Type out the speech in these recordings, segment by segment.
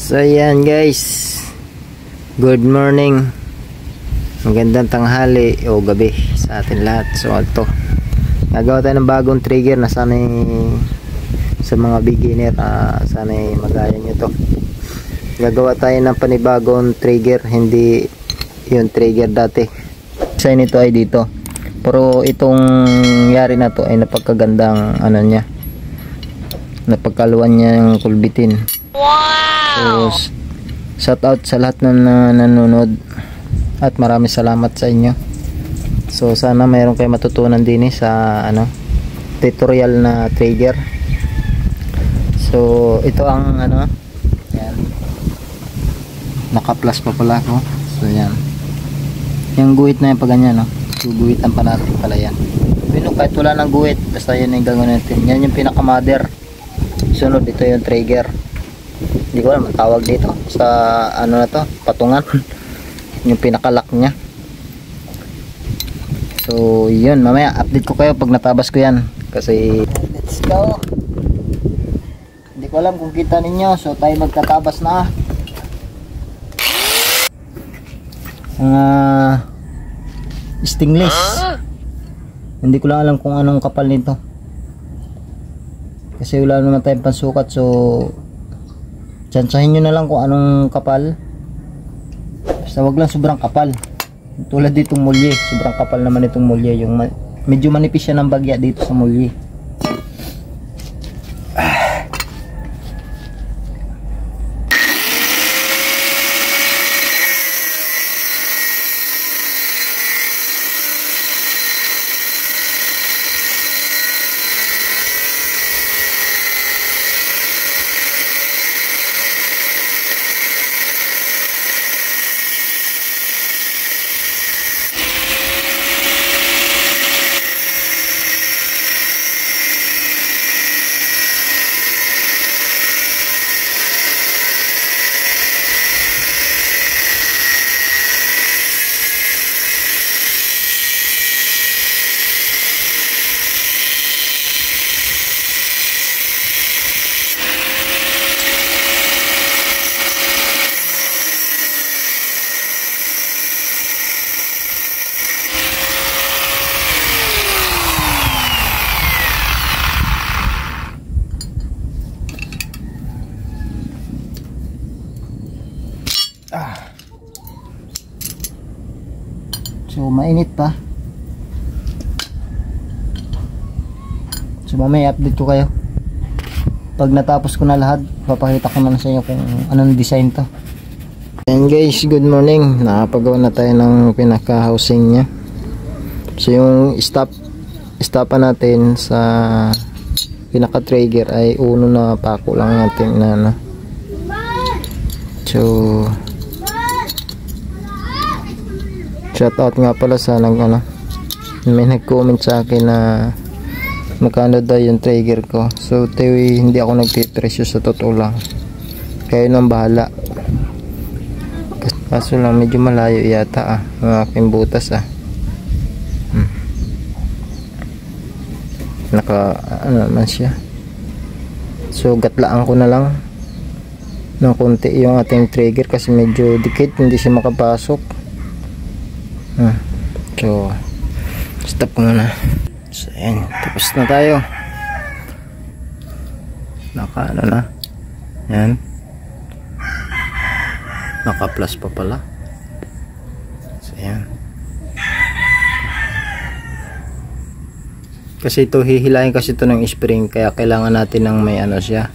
So yan guys, good morning, magandang tanghali o gabi sa atin lahat. So ito, nagawa tayo ng bagong trigger na sana'y sa mga beginner, sana'y magaya nyo to. Gagawa tayo ng panibagong trigger, hindi yung trigger dati. Design nito ay dito, pero itong yari na to ay napagkagandang ano niya, napagkaluan niya yung kulbitin. Wow! So, shout out sa lahat na nanonood at maraming salamat sa inyo. So sana mayroon kayo matutunan din sa tutorial na trigger. So ito ang yan, naka plus pa pala ako. So yan, yung guhit na yung pag ganyan, guguhitan pa natin pala yan. Pero kahit wala ng guhit, basta yun yung gagawin natin. Yan yung pinaka mother. Sunod ito yung trigger. Hindi ko alam ang tawag dito sa na to, patungan. Yung pinaka-lock nya. So yun, mamaya update ko kayo pag natabas ko yan. Kasi let's go. Hindi ko alam kung kita ninyo. So tayo magtatabas na. Stainless. Hindi ko lang alam kung anong kapal nito. Kasi wala naman tayong pansukat. So tsansyahin nyo na lang kung anong kapal. Basta wag lang sobrang kapal. Tulad ditong mulye, sobrang kapal naman itong mulye. Yung medyo manipis siya ng bagya dito sa mulye. So mainit pa. So mamaya update ko kayo pag natapos ko na lahat. Papakita ko na sa inyo kung anong design to. And guys, good morning. Nakapagawa na tayo ng pinaka housing nya. So yung stoppa natin sa pinaka trigger ay uno na pako lang natin na So shout out nga pala sa may nag-comment sa akin na magkano daw yung trigger ko. So hindi ako nagpipresyo, sa totoo lang, kayo nang bahala. Kaso lang medyo malayo yata ang aking butas naka naman siya. So gatlaan ko na lang ng konti yung ating trigger kasi medyo dikit, hindi siya makapasok. So stop ko muna. So ayan, tapos na tayo. Naka na yan, naka plus pa pala. So ayan, kasi ito hihilahin kasi ito ng spring, kaya kailangan natin ng may siya,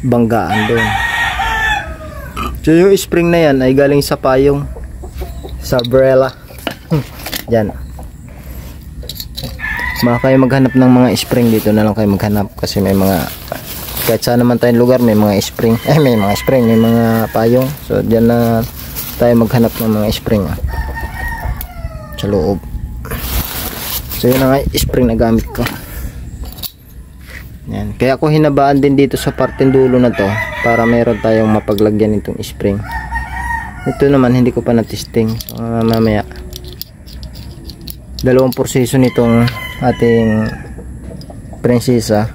banggaan doon. So yung spring na yan ay galing sa payong, sa umbrella. Diyan. Baka kayo maghanap ng mga spring, dito na lang kayo maghanap kasi may mga, kahit saan naman tayong lugar may mga spring, may mga spring, may mga payong. So diyan na tayo maghanap ng mga spring sa loob. So yun ang spring na gamit ko. Yan. Kaya ako hinabaan din dito sa parteng dulo na to para meron tayong mapaglagyan nitong spring. Ito naman hindi ko pa na-testing. So, mamaya dalawang proseso nitong ating prinsesa.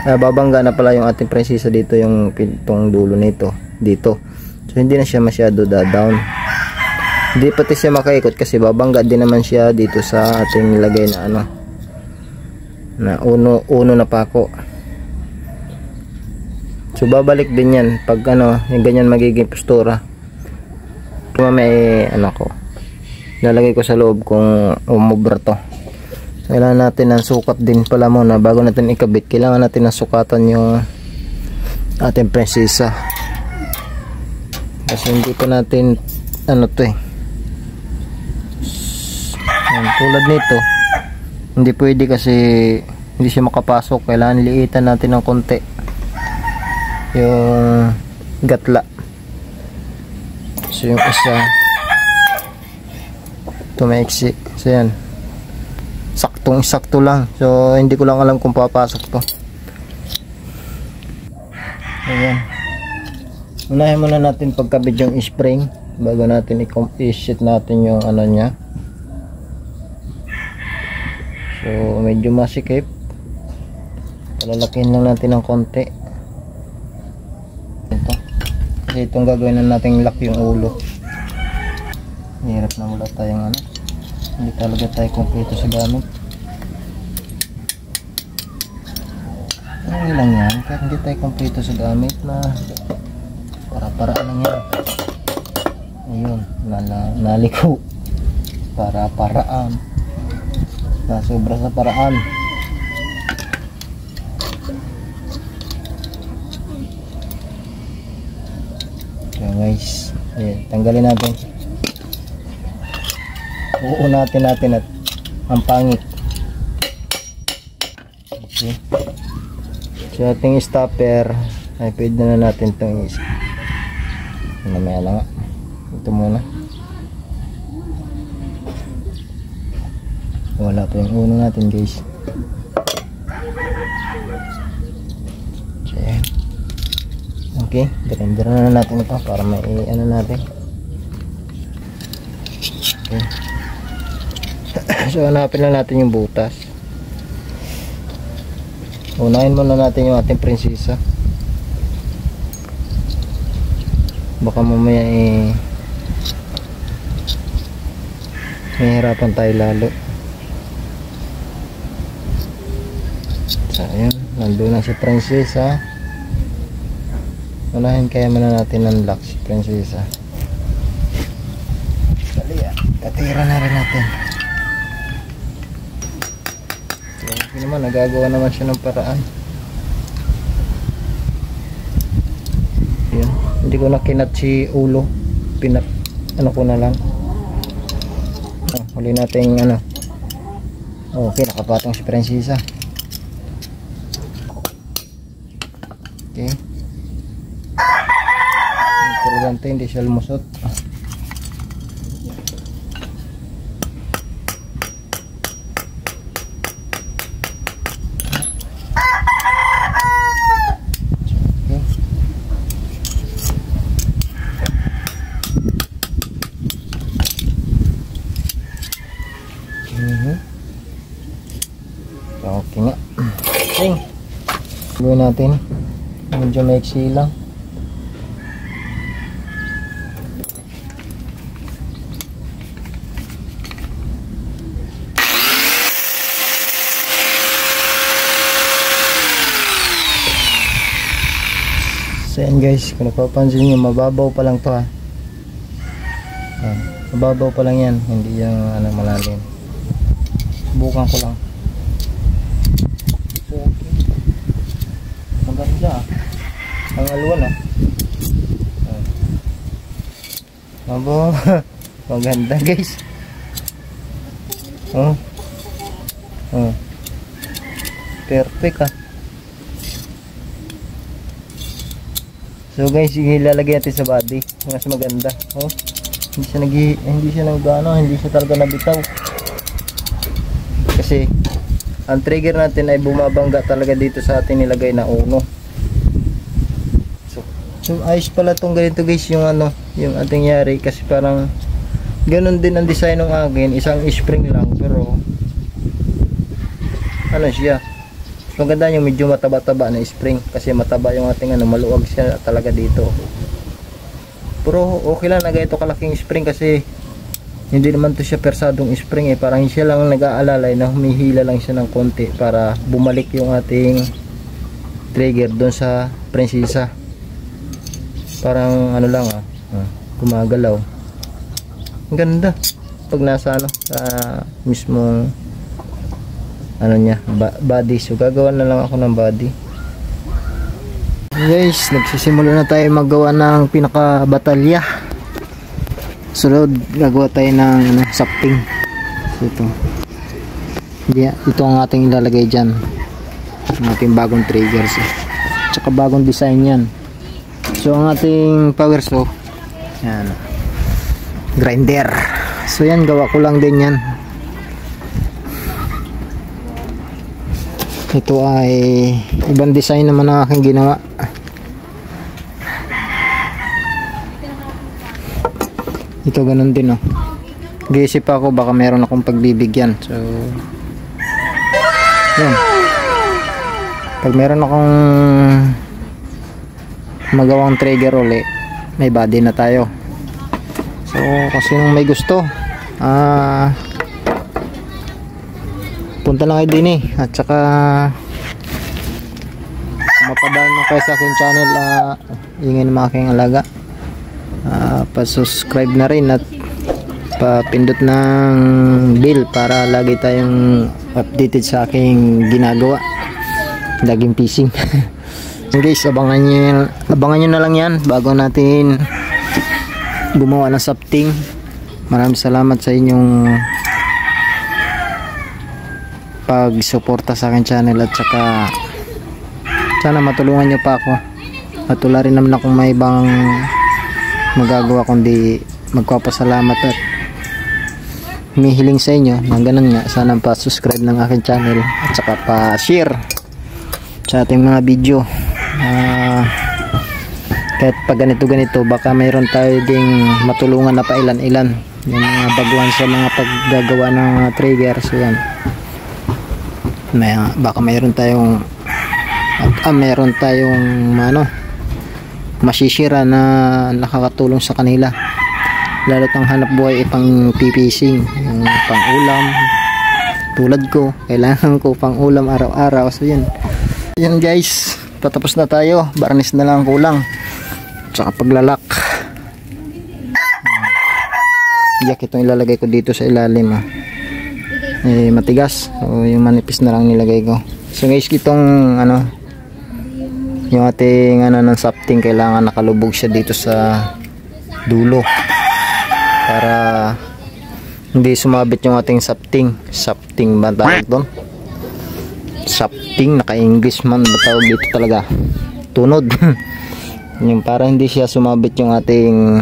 babangga na pala yung ating prinsesa dito, yung pitong dulo nito dito. So hindi na siya masyado down, hindi pati siya makaikot kasi babangga din naman siya dito sa ating nilagay na ano, na uno na pako. So babalik din yan pag ano, yung ganyan magiging postura. Kung may ano ko, lalagay ko sa loob kung umubra to. So, kailangan natin ng sukat din pala muna bago natin ikabit. Kailangan natin ng sukatan yung ating prinsesa, kasi hindi pa natin ano to tulad nito hindi pwede kasi hindi siya makapasok. Kailangan liitan natin ng konti yung gatla. So yung isa tumaiksi, so yan saktong-sakto lang. So hindi ko lang alam kung papasok to. Ayan, unahin muna natin pagkabit yung spring bago natin i-sheet natin yung ano nya. So medyo masikip, palalakihin lang natin ng konti ito, kasi itong gagawin na natin lock yung ulo. Hirap na wala tayong ano, hindi talaga tayo kompleto sa gamit. Ano lang yan, kahit hindi tayo kompleto sa gamit, na para-paraan lang yan. Ayun, naliko, para-paraan, nasobra sa paraan. So guys, ayan, tanggalin natin, uunatin natin at ang pangit. Okay, so ating stopper ay pwede na natin itong mamaya lang nga, ito muna, wala pa yung uno natin guys. Okay, grinder na natin ito para may ano natin. Okay. So hanapin lang natin yung butas. Unahin muna natin yung ating prinsesa, baka mamaya mahirapan tayo lalo. So ayun, nandun na si prinsesa. Unahin kaya muna natin ng lock si prinsesa. Dali katira na rin natin. Okay naman, nagagawa naman siya ng paraan. Ayan, hindi ko na kinat si ulo, ano ko na lang. Huli natin ano. Okay, nakapatong si prinsesa. Okay, importante hindi siya lumusot. Okay nga. Okay, gawin natin medyo maiksi lang. So yan guys, kung napapansin nyo, mababaw pa lang to ha. Mababaw pa lang yan, hindi yung ano, malalim. Subukan ko lang. So, okay, maganda ang alwan mabaw. Maganda guys. Perfect So guys, ilalagay natin sa body, mas maganda. Hindi siya hindi siya talaga nabitaw. Kasi ang trigger natin ay bumabangga talaga dito sa ating nilagay na uno. So ayos pala tong ganito guys, yung ano, yung ating yari, kasi parang ganun din ang design ng akin, isang spring lang pero ano siya, maganda yung medyo mataba-taba na spring kasi mataba yung ating ano, maluwag siya talaga dito. Pero okay lang na ganito kalaking spring kasi hindi naman to siya persadong spring eh, parang siya lang nag-aalalay na humihila lang siya ng konti para bumalik yung ating trigger doon sa prinsesa. Parang ano lang gumagalaw. Ang ganda pag nasa ano, sa mismong ano niya, body. So gagawa na lang ako ng body. Guys, nagsisimula na tayo maggawa ng pinaka-batalya. Sunod, gagawa tayo ng ano, sapting. So ito. Yeah, ito ang ating ilalagay dyan. Ang ating bagong triggers. Tsaka bagong design yan. So ang ating power saw, yan, grinder. So yan, gawa ko lang din yan. Ito ay ibang design naman ang aking ginawa. Ito ganun din Nag-iisip ako baka meron akong pagbibigyan. So yan, pag meron akong magawang trigger uli, may body na tayo. So kasi nung may gusto, punta lang kayo din at saka mapadaan mo kayo sa aking channel, ingin ng aking alaga, pa-subscribe na rin at papindot ng bell para lagi tayong updated sa aking ginagawa, laging fishing. Guys, abangan nyo na lang yan bago natin gumawa ng sapting. Maraming salamat sa inyong pag-suporta sa akin channel at saka sana matulungan nyo pa ako at wala rin naman akong may ibang magagawa kundi magpapasalamat at humihiling sa inyo ng ganun nga. Sana pa-subscribe ng aking channel at saka pa-share sa ating mga video. Kahit pag ganito baka mayroon tayo ding matulungan na pa ilan-ilan yung mga baguhan sa mga paggagawa ng trigger. So yan, baka mayroon tayong masisira na nakakatulong sa kanila, lalo't ang hanap buhay pang pipishing, yung pang ulam tulad ko, kailangan ko pang ulam araw-araw. So yan guys, patapos na tayo, barnis na lang kulang tsaka paglalak. Yak itong ilalagay ko dito sa ilalim matigas, so yung manipis na lang nilagay ko. So guys, itong yung ating ng sapting, kailangan nakalubog siya dito sa dulo para hindi sumabit yung ating sapting ba tawag doon? Sapting, naka-English man ba tawag dito talaga? Tunod. Yung para hindi siya sumabit yung ating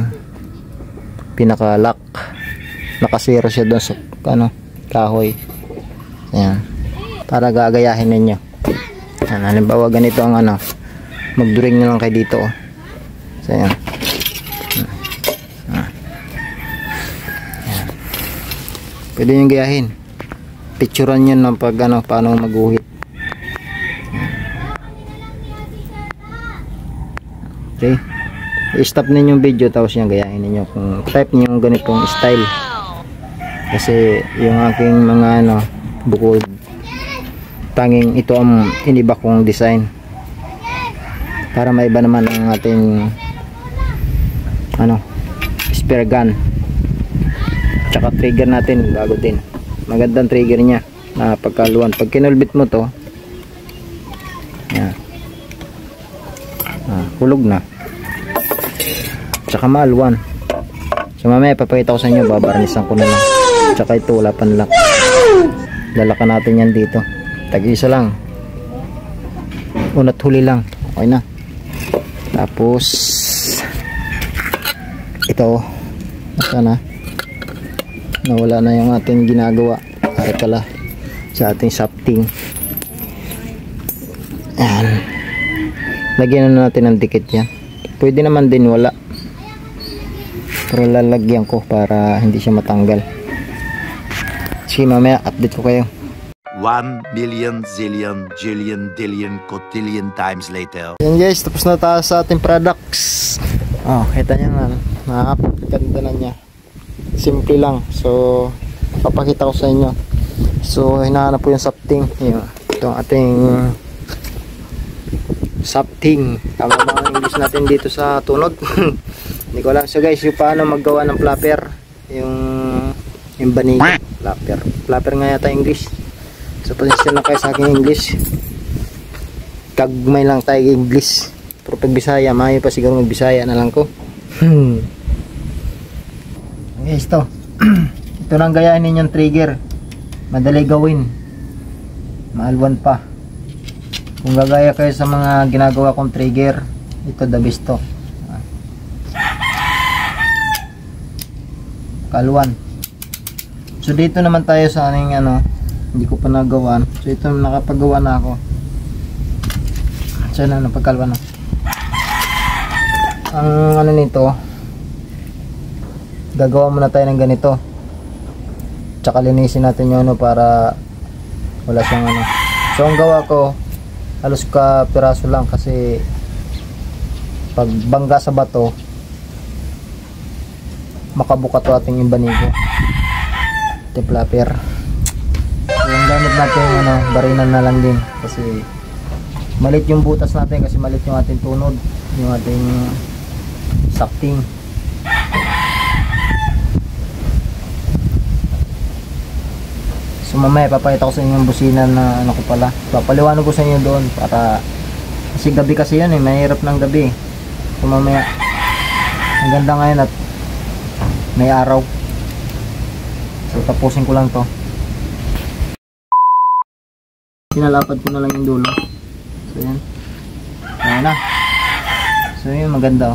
pinaka-lock, nakasira siya doon sa kahoy. Ayan, para gagayahin ninyo. Ayan, halimbawa ganito ang magduring nyo lang kayo dito so ayan. Ayan, pwede nyo gayahin, picturean nyo ng pag paano maguhit. Okay, i-stop ninyo yung video tapos yung gayahin ninyo kung type nyo yung ganitong style. Kasi yung aking mga bukod tanging ito ang iniba kong design para maiba naman ang ating spear gun. Tsaka trigger natin bago din, magandang trigger nya na pagkaluan. Pag kinulbit mo to, yan, hulog na, tsaka maalwan. So mamaya papakita ko sa inyo, babarnisan ko na lang. Tsaka ito wala panlak, lalakan natin yan dito, tag-isa lang, unat huli lang, okay na. Tapos ito sana nawala na yung ating ginagawa para pala sa ating sapting. Ayan, lagyan na natin ng dikit yan. Pwede naman din wala, pero lalagyan ko para hindi siya matanggal. Sige, mamaya update ko kayo. 1,000,000 zillion jillion dillion cotillion times later. Yan guys, tapos na tayo sa ating products. Oh, kita nyo nga, napakaganda na niya. Simple lang. So, papakita ko sa inyo. So, hinahanap po yung sapting. Ito ang ating sapting. Tama ba ang English natin dito sa tunod? Hindi ko alam. So guys, yung paano maggawa ng flapper. Yung banigi. Flapper nga yata English. So, pasensya na kayo sa aking English. Kagmay lang tayo English. Pero pag Bisaya, mayo pa siguro mag-Bisaya na lang ko. Guys, ito. Ito lang gayahin ninyong trigger. Madali gawin. Maalwan pa. Kung gagaya kayo sa mga ginagawa kong trigger, ito the best to. Kalwan. So dito naman tayo sa aning hindi ko pa nagawan. So ito nakapagawa na ako. So na napagkalwan na. Ang nito, gagawa muna tayo ng ganito. Tsaka linisin natin yung para wala siyang So ang gawa ko, halos ka piraso lang kasi pag bangga sa bato makabuka to ating yung banigo. Ito flapper. So, yung gamit natin barinan na lang din kasi malit yung butas natin kasi malit yung ating tunod, yung ating sapting. So mamaya papakita ko sa inyo yung busina na ko pala. Papaliwanag ko sa inyo doon para kasi gabi kasi yan mahirap ng gabi. So mamaya ang ganda ngayon at may araw. So tapusin ko lang to. Pinalapad ko na lang yung dulo. So yan. Ayan na. So yun maganda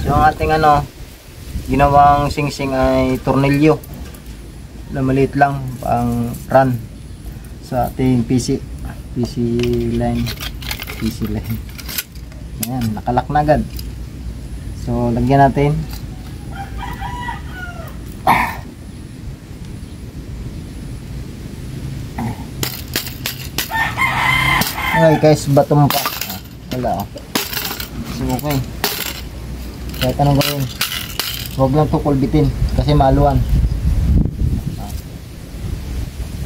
So ang ating ginawang singsing ay tornilyo na maliit lang pang run sa ating PC line. Ayan, nakalak na agad. So lagyan natin. Okay guys, batom pa. Wala So okay. Kahit anong gawin, huwag lang ito kulbitin kasi maaluan.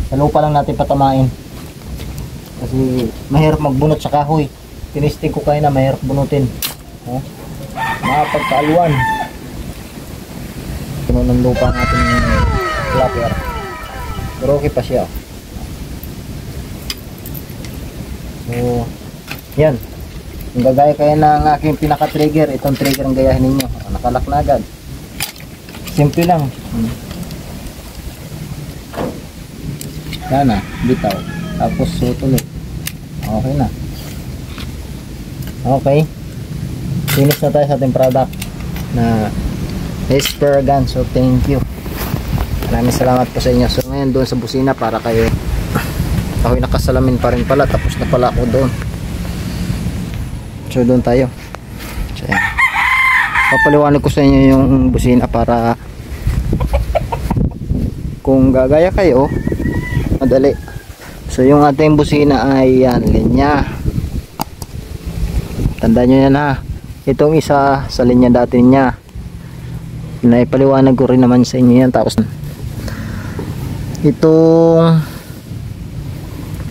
Sa lupa lang natin patamain kasi mahirap magbunot sa kahoy. Tinisting ko kayo na mahirap bunutin. Makapagkaaluan. Puno ng lupa ang ating flapper. Pero okay pa siya. So yan, kung gagaya kayo ng aking pinaka trigger, itong trigger ang gayahin ninyo. Nakalak na agad. Simple lang. Sana, bitaw. Tapos sutuloy. Okay na. Okay. Finish na tayo sa ating product na spare gun. So thank you. Maraming salamat po sa inyo. So ngayon doon sa busina para kayo. Ako'y nakasalamin pa rin pala. Tapos na pala ako doon. So doon tayo. So yan. Papaliwanag ko sa inyo yung busina para kung gagaya kayo madali. So yung ating busina ay yan, linya. Tandaan nyo yan ha. Itong isa sa linya dati niya. Naipaliwanag ko rin naman sa inyo yan. Tapos itong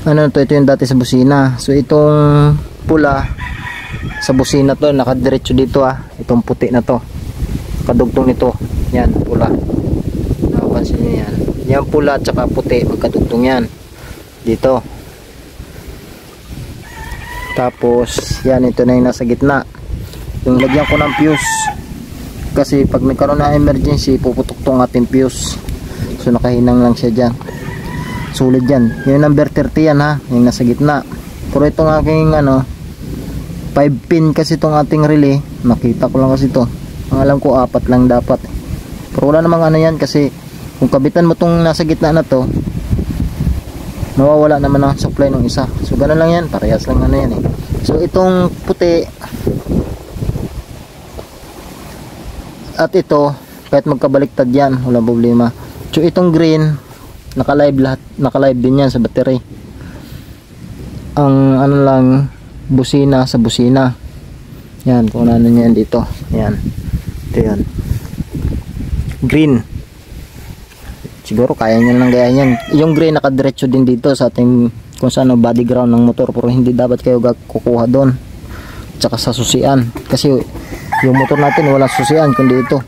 ito yung dati sa busina. So itong pula sa busina to, nakadiretso dito itong puti na to, kadugtong nito, yan pula. Napansin niyo yan, yan pula at saka puti, magkadugtong yan dito. Tapos yan, ito na yung nasa gitna, yung lagyan ko ng fuse kasi pag nagkaroon na emergency puputok tong ating fuse. So nakahinang lang siya dyan, sulit yan. Yung number 30 yan yung nasa gitna. Pero itong aking 5 pin kasi itong ating relay, nakita ko lang kasi ito, ang alam ko 4 lang dapat, pero wala namang yan kasi kung kabitan mo itong nasa gitna na to, nawawala naman ang supply ng isa. So ganun lang yan, parehas lang yan So itong puti at ito, kahit magkabaliktad yan, wala problema. So itong green, naka-live lahat, naka-live din yan sa battery. Ang ano lang, busina sa busina. Yan, kung ano yan dito. Yan. Ito yan. Green. Siguro kaya nyo lang gaya yan. Yung green nakadiretso din dito sa ating kung saan ang body ground ng motor, pero hindi dapat kayo kukuha doon. Tsaka sa susian. Kasi yung motor natin walang susian kundi ito.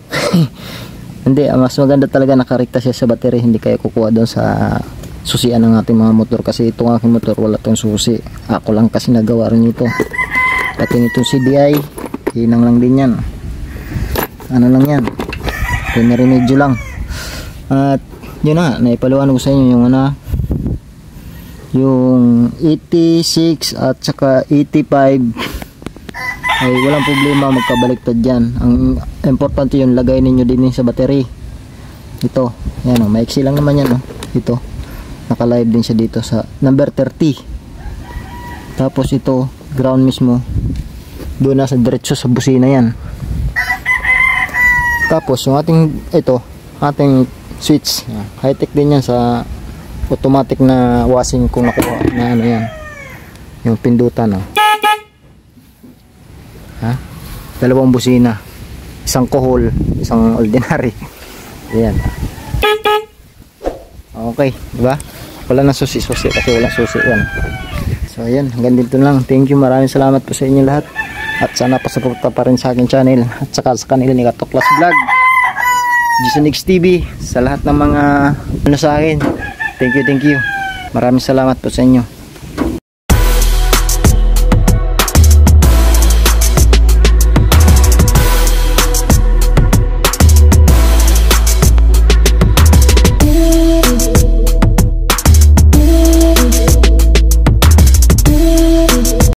Hindi, mas maganda talaga nakarekta siya sa battery. Hindi kayo kukuha doon sa susian ng ating mga motor. Kasi itong aking motor wala itong susi. Ako lang kasi nagawa rin ito. Pati itong CDI, hinang lang din yan. Ano lang yan, pinaremedyo lang. At yun na, naipaliwanag ko sa inyo yung ano, yung 86 at saka 85 ay walang problema magkabaliktad dyan. Ang importante yun, lagay ninyo din sa battery. Ito, yan o, maiksi lang naman yan o. Ito, naka-live din siya dito sa number 30. Tapos ito, ground mismo, doon nasa diretso sa busina yan. Tapos yung ating, ito, ating switch, high-tech din yan sa automatic na washing kung nakuha na ano yan, yung pindutan ha, dalawang busina, isang kohol, isang ordinary. Ayan, okay, diba? Wala na susi-susi kasi wala susi yan. So ayan, hanggang dito lang. Thank you, maraming salamat po sa inyo lahat, at sana pasuporta pa rin sa akin channel at saka sa kanila ni Katoklas Vlog, Gisonix TV, sa lahat ng mga ano sa akin. Thank you, maraming salamat po sa inyo.